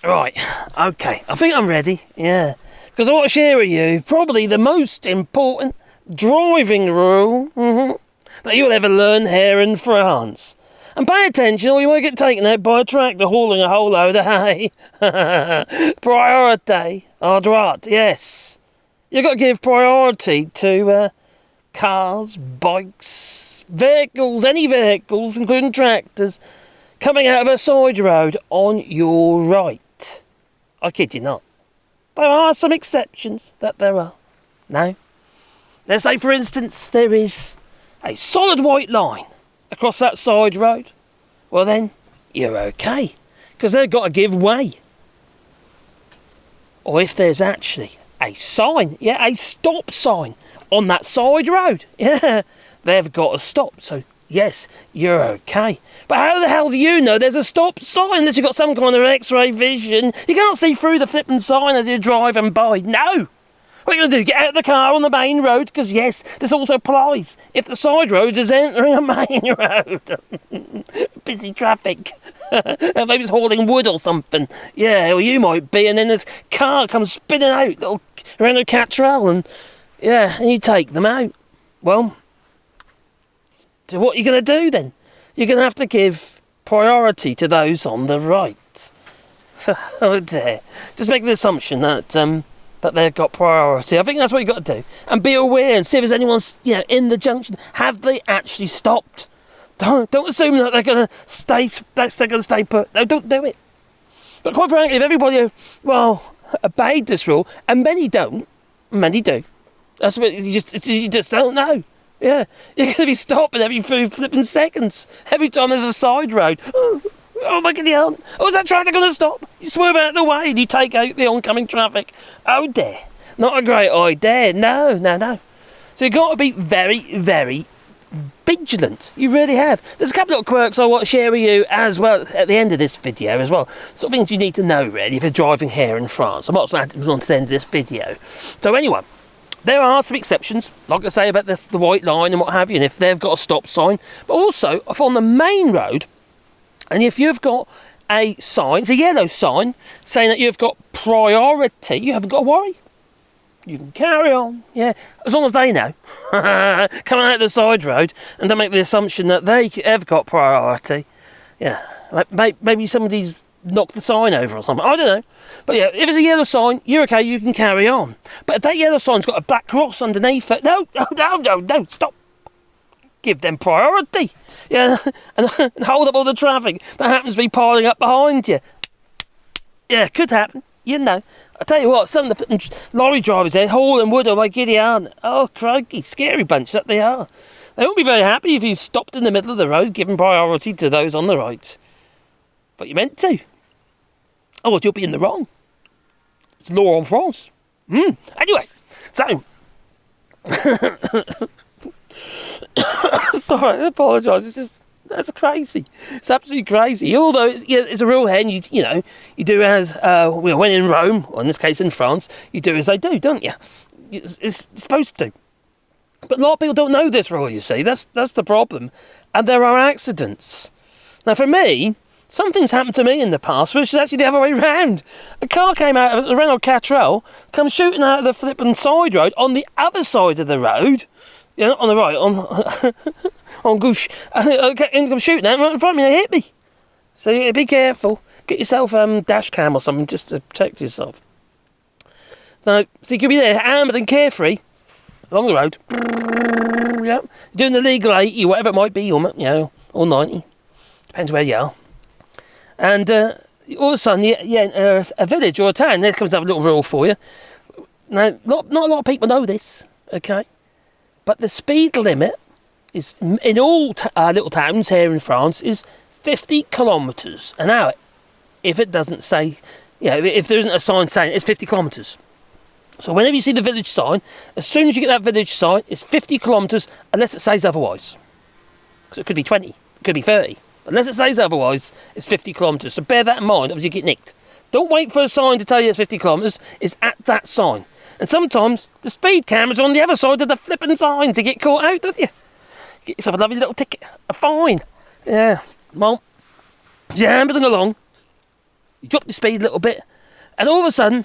Right, okay, I think I'm ready, yeah. Because I want to share with you probably the most important driving rule that you'll ever learn here in France. And pay attention or you won't get taken out by a tractor hauling a whole load of hay. Priorité, droite, yes. You've got to give priority to cars, bikes, vehicles, any vehicles, including tractors, coming out of a side road on your right. I kid you not. There are some exceptions that there are. No. Let's say, for instance, there is a solid white line across that side road. Well then, you're okay. Because they've got to give way. Or if there's actually a sign, a stop sign on that side road, they've got to stop. So, yes, you're okay. But how the hell do you know there's a stop sign unless you've got some kind of X-ray vision? You can't see through the flipping sign as you're driving by. No! What are you going to do? Get out of the car on the main road? Because, yes, this also applies if the side road is entering a main road. Busy traffic. Maybe it's hauling wood or something. Yeah, or you might be, and then this car comes spinning out around a catrol, and you take them out. Well, so what are you going to do then? You're going to have to give priority to those on the right. Oh dear. Just make the assumption that they've got priority. I think that's what you've got to do. And be aware and see if there's anyone in the junction. Have they actually stopped? Don't assume that they're going to stay put. No, don't do it. But quite frankly, if everybody, obeyed this rule, and many don't, many do. That's what you just don't know. Yeah, you're going to be stopping every few flipping seconds. Every time there's a side road. Oh my God, is that tractor going to stop? You swerve out of the way and you take out the oncoming traffic. Oh dear. Not a great idea. No. So you've got to be very, very vigilant. You really have. There's a couple of quirks I want to share with you as well at the end of this video as well. Sort of things you need to know really if you're driving here in France. I'm not going to on to the end of this video. So anyway, there are some exceptions, like I say about the white line and what have you, and if they've got a stop sign. But also, if on the main road, and if you've got a sign, it's a yellow sign, saying that you've got priority, you haven't got to worry. You can carry on, as long as they know. Coming out the side road, and don't make the assumption that they have got priority. Yeah, like maybe somebody's knocked the sign over or something, I don't know. But if it's a yellow sign, you're okay, you can carry on. But if that yellow sign's got a black cross underneath it, no, stop. Give them priority. And hold up all the traffic that happens to be piling up behind you. Yeah, could happen. I tell you what, some of the lorry drivers there hauling wood on my giddy aunt. Oh, crikey, scary bunch that they are. They won't be very happy if you stopped in the middle of the road, giving priority to those on the right. But you meant to. Oh, you'll be in the wrong. It's law en France. Anyway, so... Sorry, I apologise. That's crazy. It's absolutely crazy. Although it's a real hen, you do as when in Rome, or in this case in France, you do as they do, don't you? It's supposed to. But a lot of people don't know this rule. You see, that's the problem, and there are accidents. Now, for me, something's happened to me in the past, which is actually the other way round. A car came out of the Renault Catrol, come shooting out of the flipping side road on the other side of the road. On the right, on gauche, and come shooting out right in front of me, they hit me. So be careful. Get yourself dash cam or something just to protect yourself. So you could be there, armed and carefree, along the road. Doing the legal 80, whatever it might be, or 90, depends where you are. And all of a sudden, a village or a town, there comes up a little rule for you. Now, not a lot of people know this, okay? But the speed limit is in all little towns here in France is 50 kilometres an hour. If it doesn't say, if there isn't a sign saying it's 50 kilometres. So whenever you see the village sign, as soon as you get that village sign, it's 50 kilometres unless it says otherwise. So it could be 20, it could be 30. Unless it says otherwise, it's 50 kilometres. So bear that in mind, otherwise you get nicked. Don't wait for a sign to tell you it's 50 kilometres, it's at that sign. And sometimes the speed camera's on the other side of the flipping sign to get caught out, don't you? Get yourself a lovely little ticket, a fine. Yeah, well, you're ambling along, You drop the speed a little bit, and all of a sudden,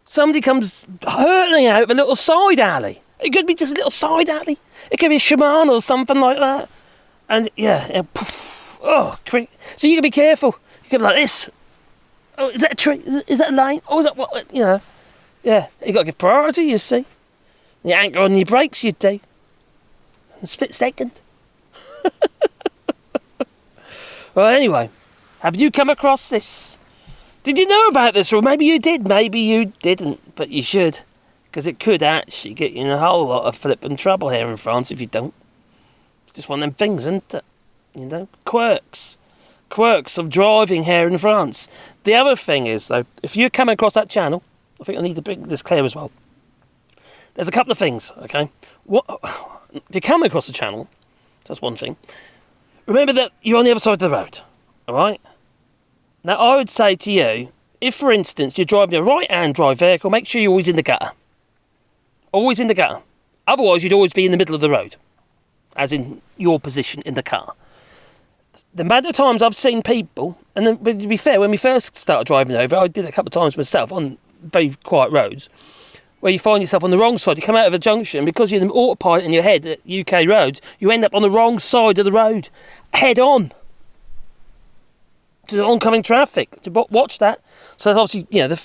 somebody comes hurtling out of a little side alley. It could be just a little side alley. It could be a Shimano or something like that. And yeah, poof, oh, so you can be careful. You can be like this. Oh, is that a tree? Is that a lane? Oh, is that what? You know, yeah. You got to give priority. You see, you anchor on your brakes. You do. A split second. Well, anyway, have you come across this? Did you know about this? Or maybe you did, maybe you didn't, but you should. Because it could actually get you in a whole lot of flippin' trouble here in France if you don't. It's just one of them things, isn't it? You know, quirks. Quirks of driving here in France. The other thing is, though, if you come across that channel, I think I need to bring this clear as well. There's a couple of things, okay? If you come across the channel, that's one thing. Remember that you're on the other side of the road, all right? Now, I would say to you, if, for instance, you're driving a right-hand drive vehicle, make sure you're always in the gutter. Always in the gutter. Otherwise, you'd always be in the middle of the road, as in your position in the car. The amount of times I've seen people, and then, but to be fair, when we first started driving over, I did it a couple of times myself on very quiet roads, where you find yourself on the wrong side. You come out of a junction, because you're in the autopilot in your head at UK roads, you end up on the wrong side of the road, head on to the oncoming traffic. To watch that. So obviously, you know,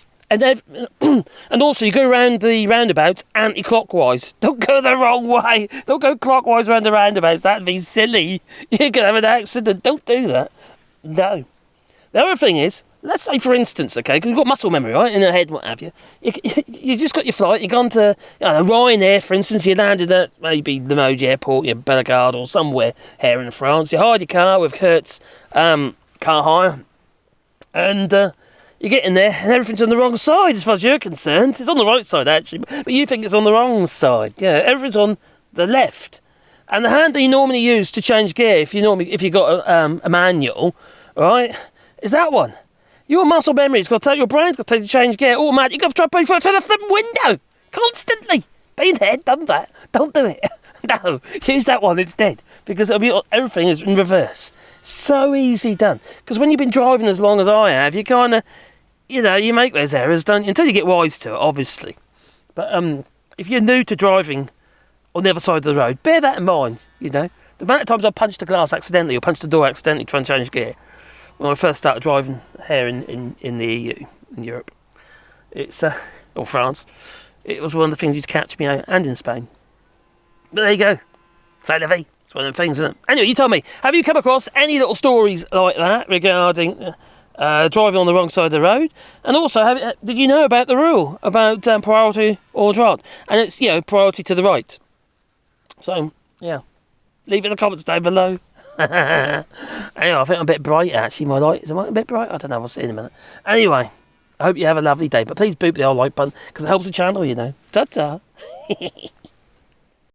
and also you go around the roundabouts anti-clockwise. Don't go the wrong way. Don't go clockwise around the roundabouts. That'd be silly. You're gonna have an accident. Don't do that. No. The other thing is, let's say for instance, okay, because you've got muscle memory, right, in the head, what have you. You just got your flight. You've gone to Ryanair, for instance. You landed at maybe Limoges Airport, your Brigade or somewhere here in France. You hired your car with Kurt's car hire, and you get in there and everything's on the wrong side as far as you're concerned. It's on the right side actually, but you think it's on the wrong side. Yeah, everything's on the left. And the hand that you normally use to change gear, if you got a manual, right, is that one. Your muscle memory's got to tell your brain's got to tell you to change gear automatically. You've got to try to put it through the window constantly. Been there, done that. Don't do it. No, use that one instead, because everything is in reverse. So easy done. Because when you've been driving as long as I have, you kind of, you make those errors, don't you? Until you get wise to it, obviously. But if you're new to driving on the other side of the road, bear that in mind, The amount of times I punched the glass accidentally or punched the door accidentally trying to change gear when I first started driving here in the EU, in Europe, or France, it was one of the things that used to catch me out, and in Spain. But there you go. C'est la vie. It's one of the things, isn't it? Anyway, you tell me, have you come across any little stories like that regarding driving on the wrong side of the road? And also, did you know about the rule about priority or droite? And it's, priority to the right. So, yeah. Leave it in the comments down below. Anyway, I think I'm a bit bright, actually. My light is a bit bright. I don't know. We'll see in a minute. Anyway, I hope you have a lovely day. But please boot the old like button, because it helps the channel, Ta-ta.